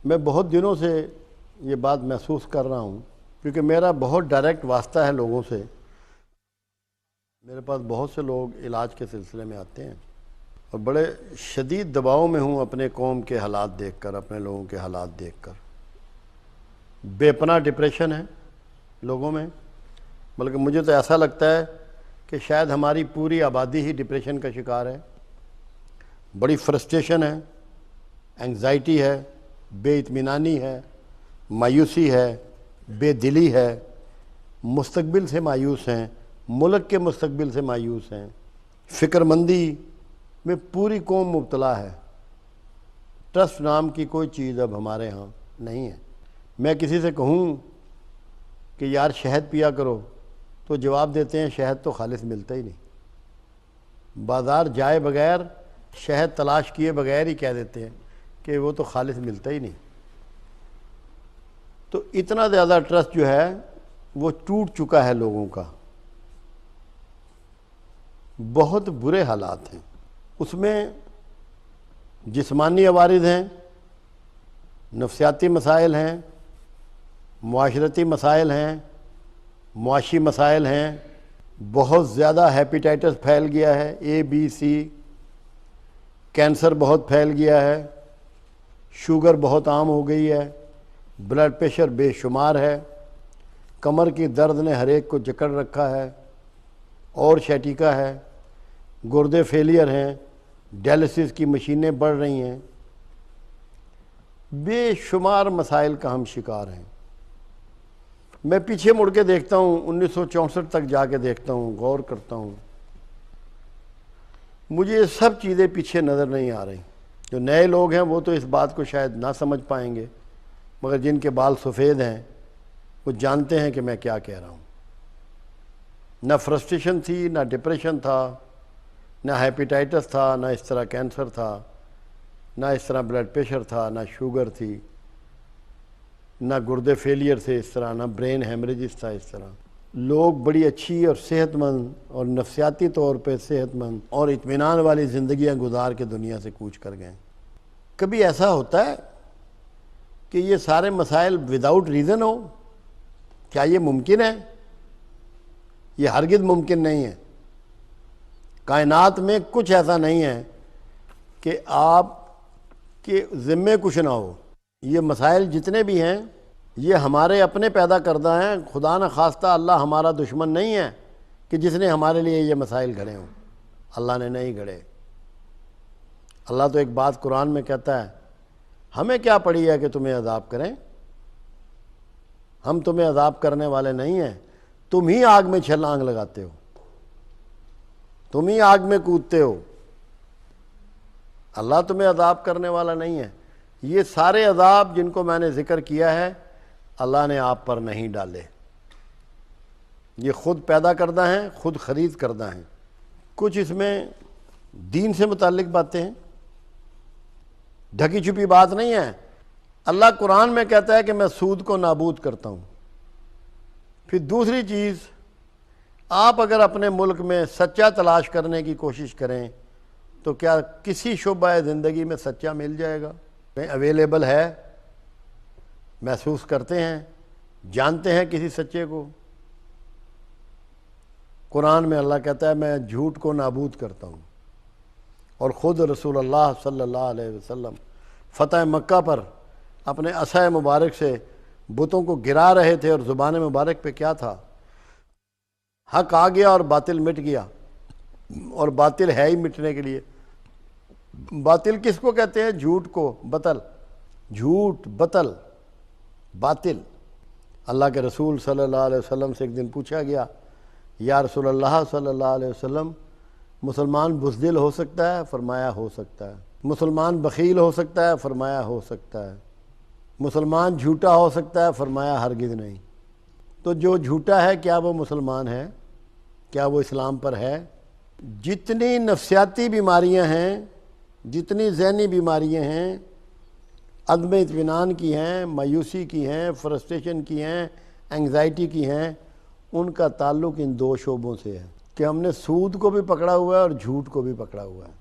میں بہت دنوں سے یہ بات محسوس کر رہا ہوں کیونکہ میرا بہت ڈائریکٹ واسطہ ہے لوگوں سے. میرے پاس بہت سے لوگ علاج کے سلسلے میں آتے ہیں اور بڑے شدید دباؤ میں ہوں اپنے قوم کے حالات دیکھ کر، اپنے لوگوں کے حالات دیکھ کر. بے پناہ ڈپریشن ہے لوگوں میں، بلکہ مجھے تو ایسا لگتا ہے کہ شاید ہماری پوری آبادی ہی ڈپریشن کا شکار ہے. بڑی فرسٹریشن ہے، انگزائٹی ہے، بے اطمینانی ہے، مایوسی ہے، بے دلی ہے، مستقبل سے مایوس ہیں، ملک کے مستقبل سے مایوس ہیں، فکر مندی میں پوری قوم مبتلا ہے. ٹرسٹ نام کی کوئی چیز اب ہمارے ہاں نہیں ہے. میں کسی سے کہوں کہ یار شہد پیا کرو تو جواب دیتے ہیں شہد تو خالص ملتا ہی نہیں. بازار جائے بغیر، شہد تلاش کیے بغیر ہی کہہ دیتے ہیں کہ وہ تو خالص ملتا ہی نہیں. تو اتنا زیادہ ٹرسٹ جو ہے وہ ٹوٹ چکا ہے لوگوں کا. بہت برے حالات ہیں. اس میں جسمانی عوارض ہیں، نفسیاتی مسائل ہیں، معاشرتی مسائل ہیں، معاشی مسائل ہیں. بہت زیادہ ہیپیٹائٹس پھیل گیا ہے، ABC، کینسر بہت پھیل گیا ہے، شوگر بہت عام ہو گئی ہے، بلڈ پریشر بے شمار ہے، کمر کی درد نے ہر ایک کو جکڑ رکھا ہے، اور شیٹیکا ہے، گردے فیلئر ہیں، ڈائلسس کی مشینیں بڑھ رہی ہیں. بے شمار مسائل کا ہم شکار ہیں. میں پیچھے مڑ کے دیکھتا ہوں، 1964 تک جا کے دیکھتا ہوں، غور کرتا ہوں، مجھے یہ سب چیزیں پیچھے نظر نہیں آ رہی. جو نئے لوگ ہیں وہ تو اس بات کو شاید نہ سمجھ پائیں گے، مگر جن کے بال سفید ہیں وہ جانتے ہیں کہ میں کیا کہہ رہا ہوں. نہ فرسٹریشن تھی، نہ ڈپریشن تھا، نہ ہیپیٹائٹس تھا، نہ اس طرح کینسر تھا، نہ اس طرح بلڈ پریشر تھا، نہ شوگر تھی، نہ گردے فیلئر تھے اس طرح، نہ برین ہیمریجز تھا اس طرح. لوگ بڑی اچھی اور صحت مند اور نفسیاتی طور پہ صحت مند اور اطمینان والی زندگیاں گزار کے دنیا سے کوچ کر گئے. کبھی ایسا ہوتا ہے کہ یہ سارے مسائل وداؤٹ ریزن ہو؟ کیا یہ ممکن ہے؟ یہ ہرگز ممکن نہیں ہے. کائنات میں کچھ ایسا نہیں ہے کہ آپ کے ذمے کچھ نہ ہو. یہ مسائل جتنے بھی ہیں یہ ہمارے اپنے پیدا کردہ ہیں. خدا نہ خواستہ اللہ ہمارا دشمن نہیں ہے کہ جس نے ہمارے لیے یہ مسائل گھڑے ہوں. اللہ نے نہیں گھڑے. اللہ تو ایک بات قرآن میں کہتا ہے، ہمیں کیا پڑی ہے کہ تمہیں عذاب کریں؟ ہم تمہیں عذاب کرنے والے نہیں ہیں، تم ہی آگ میں چھلانگ لگاتے ہو، تم ہی آگ میں کودتے ہو. اللہ تمہیں عذاب کرنے والا نہیں ہے. یہ سارے عذاب جن کو میں نے ذکر کیا ہے اللہ نے آپ پر نہیں ڈالے. یہ خود پیدا کردہ ہیں، خود خرید کردہ ہیں. کچھ اس میں دین سے متعلق باتیں ہیں، ڈھکی چھپی بات نہیں ہے. اللہ قرآن میں کہتا ہے کہ میں سود کو نابود کرتا ہوں. پھر دوسری چیز، آپ اگر اپنے ملک میں سچا تلاش کرنے کی کوشش کریں تو کیا کسی شعبہ زندگی میں سچا مل جائے گا؟ اویلیبل ہے، محسوس کرتے ہیں، جانتے ہیں کسی سچے کو؟ قرآن میں اللہ کہتا ہے میں جھوٹ کو نابود کرتا ہوں. اور خود رسول اللہ صلی اللہ علیہ وسلم فتح مکہ پر اپنے عصا مبارک سے بتوں کو گرا رہے تھے، اور زبان مبارک پہ کیا تھا؟ حق آ گیا اور باطل مٹ گیا. اور باطل ہے ہی مٹنے کے لیے. باطل کس کو کہتے ہیں؟ جھوٹ کو. بطل، جھوٹ، بطل، باطل. اللہ کے رسول صلی اللہ علیہ وسلم سے ایک دن پوچھا گیا، یا رسول اللہ صلی اللہ علیہ وسلم، مسلمان بزدل ہو سکتا ہے؟ فرمایا ہو سکتا ہے. مسلمان بخیل ہو سکتا ہے؟ فرمایا ہو سکتا ہے. مسلمان جھوٹا ہو سکتا ہے؟ فرمایا ہرگز نہیں. تو جو جھوٹا ہے کیا وہ مسلمان ہے؟ کیا وہ اسلام پر ہے؟ جتنی نفسیاتی بیماریاں ہیں، جتنی ذہنی بیماریاں ہیں، عدم اطمینان کی ہیں، مایوسی کی ہیں، فرسٹریشن کی ہیں، انگزائٹی کی ہیں، ان کا تعلق ان دو شعبوں سے ہے کہ ہم نے سود کو بھی پکڑا ہوا ہے اور جھوٹ کو بھی پکڑا ہوا ہے.